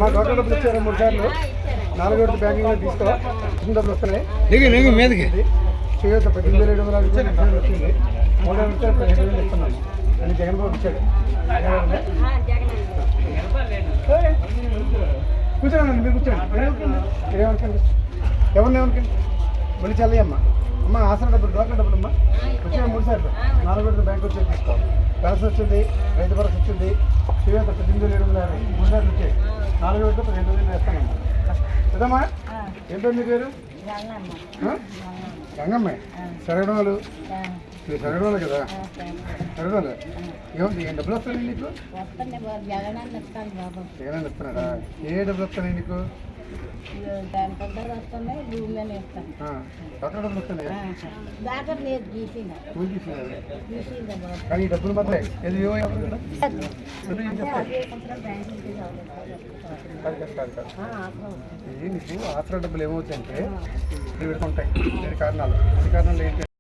మా డాక్టర్ డబ్బులు ఇచ్చారు 3 సార్లు 4 విడత బ్యాంకింగ్లో తీసుకో చిన్న డబ్బులు వస్తున్నాయి మీదకి చేయొచ్చు 18,700 వచ్చింది 3 విడత 15,000 ఇస్తున్నాను అని జగన్ బాబు ఇచ్చాడు కూర్చోండి మీరు కూర్చోండి ఏమనుకోండి ఎవరిని ఏమనుకోండి మళ్ళీ చల్లయ్యమ్మ అమ్మ ఆసన డబ్బులు డాక్టర్ డబ్బులు అమ్మ వచ్చాయి 3 సార్లు 4 విడత బ్యాంక్ వచ్చి తీసుకోవాలి పెన్షన్ వచ్చింది రైతు భరోసా వచ్చింది చేయూత 18,700 3 సార్లు వచ్చాయి 4 విడత 15,000 వేస్తానమ్మా కదమ్మా ఏం పేరు మీ పేరు గంగమ్మ సరగడవాళ్ళు మీరు సరగడవాళ్ళు కదా సరగడవాళ్ళు ఏముంది ఏం డబ్బులు వస్తాయి నీకు జగన్ ఇస్తున్నాడా ఏ డబ్బులు వస్తాయి నీకు డాక్టర్ డబ్బులు వస్తున్నాయి కానీ ఈ డబ్బులు మాత్రమే ఏది నీకు ఆసరా డబ్బులు ఏమవుతాయంటే ఇవి ఉంటాయి 2 కారణాలు ఏంటి